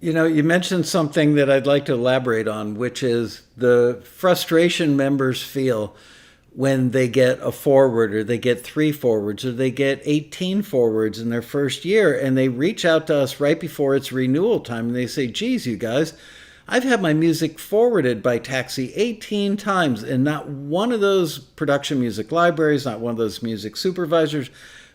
You know, you mentioned something that I'd like to elaborate on, which is the frustration members feel when they get a forward or they get three forwards or they get 18 forwards in their first year and they reach out to us right before it's renewal time and they say, geez, you guys, I've had my music forwarded by Taxi 18 times and not one of those production music libraries, not one of those music supervisors,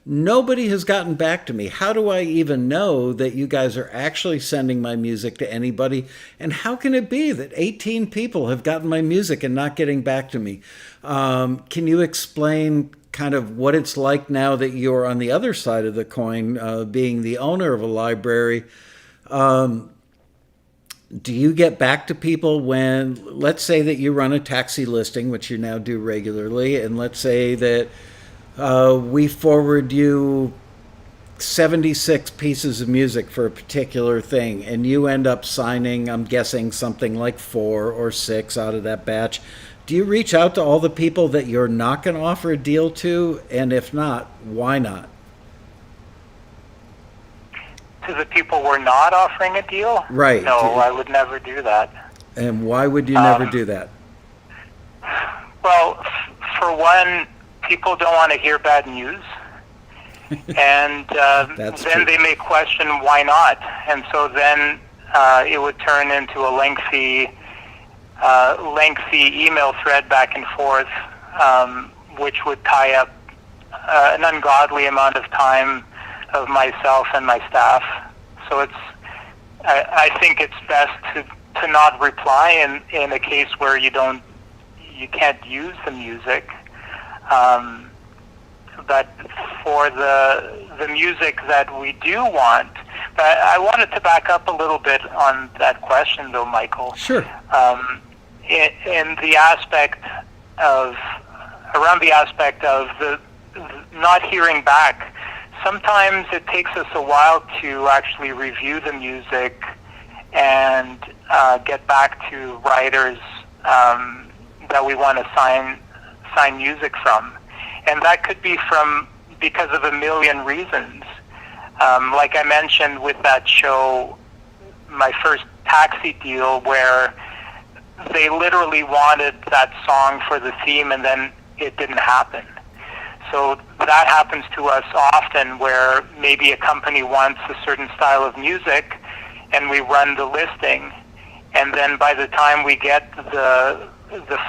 nobody has gotten back to me. How do I even know that you guys are actually sending my music to anybody? And how can it be that 18 people have gotten my music and not getting back to me? Can you explain kind of what it's like now that you're on the other side of the coin, being the owner of a library? Do you get back to people when, let's say that you run a taxi listing, which you now do regularly, and let's say that we forward you 76 pieces of music for a particular thing, and you end up signing, I'm guessing, something like four or six out of that batch. Do you reach out to all the people that you're not going to offer a deal to? And if not, why not? To the people we're not offering a deal? Right. No, I would never do that. And why would you never do that? Well, for one, people don't want to hear bad news. And then true. They may question why not. And so then it would turn into a lengthy email thread back and forth, which would tie up an ungodly amount of time of myself and my staff. So I think it's best to not reply in a case where you can't use the music. But for the music that we do want, but I wanted to back up a little bit on that question, though, Michael. Sure. In the aspect of the not hearing back, sometimes it takes us a while to actually review the music and get back to writers that we want to sign music from. And that could be because of a million reasons. Like I mentioned with that show, my first taxi deal, where they literally wanted that song for the theme and then it didn't happen. So that happens to us often, where maybe a company wants a certain style of music and we run the listing, and then by the time we get the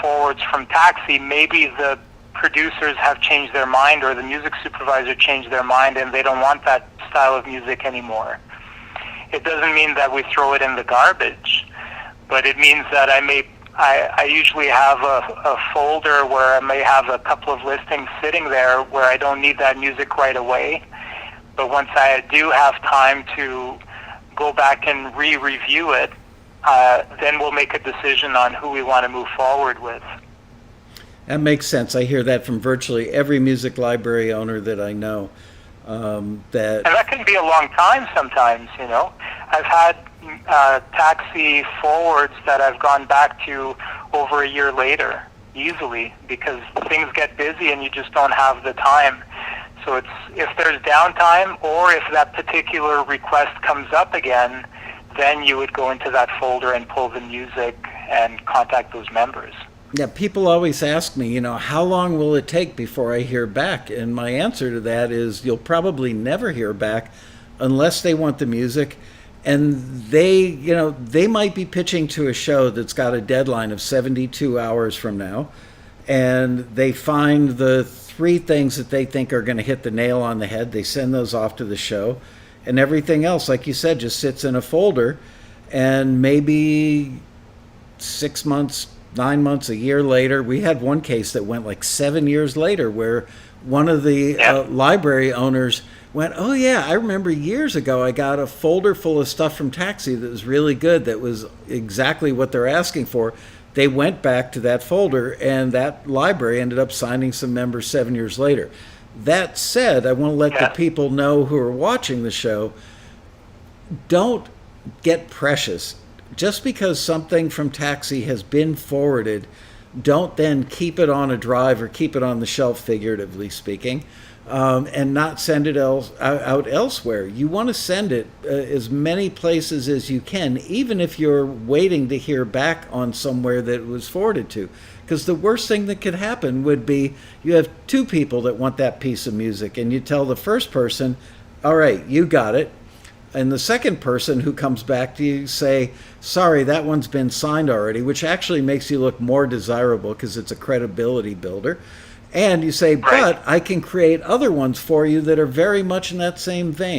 forwards from taxi, maybe the producers have changed their mind or the music supervisor changed their mind and they don't want that style of music anymore. It doesn't mean that we throw it in the garbage, but it means that I usually have a folder where I may have a couple of listings sitting there where I don't need that music right away. But once I do have time to go back and re-review it, then we'll make a decision on who we want to move forward with. That makes sense. I hear that from virtually every music library owner that I know. And that can be a long time sometimes, you know. I've had taxi forwards that I've gone back to over a year later, easily, because things get busy and you just don't have the time. So if there's downtime or if that particular request comes up again, then you would go into that folder and pull the music and contact those members. Yeah, people always ask me, how long will it take before I hear back? And my answer to that is you'll probably never hear back unless they want the music. And they might be pitching to a show that's got a deadline of 72 hours from now. And they find the three things that they think are going to hit the nail on the head. They send those off to the show. And everything else, like you said, just sits in a folder. And maybe 6 months, 9 months, a year later, we had one case that went like 7 years later where one of the library owners went, oh yeah, I remember years ago I got a folder full of stuff from Taxi that was really good, that was exactly what they're asking for. They went back to that folder and that library ended up signing some members 7 years later. That said, I want to let the people know who are watching the show, don't get precious. Just because something from Taxi has been forwarded, don't then keep it on a drive or keep it on the shelf, figuratively speaking. and not send it out elsewhere. You want to send it as many places as you can, even if you're waiting to hear back on somewhere that it was forwarded to. Because the worst thing that could happen would be you have two people that want that piece of music, and you tell the first person, all right, you got it. And the second person who comes back to you say, sorry, that one's been signed already, which actually makes you look more desirable because it's a credibility builder. And you say, but I can create other ones for you that are very much in that same vein.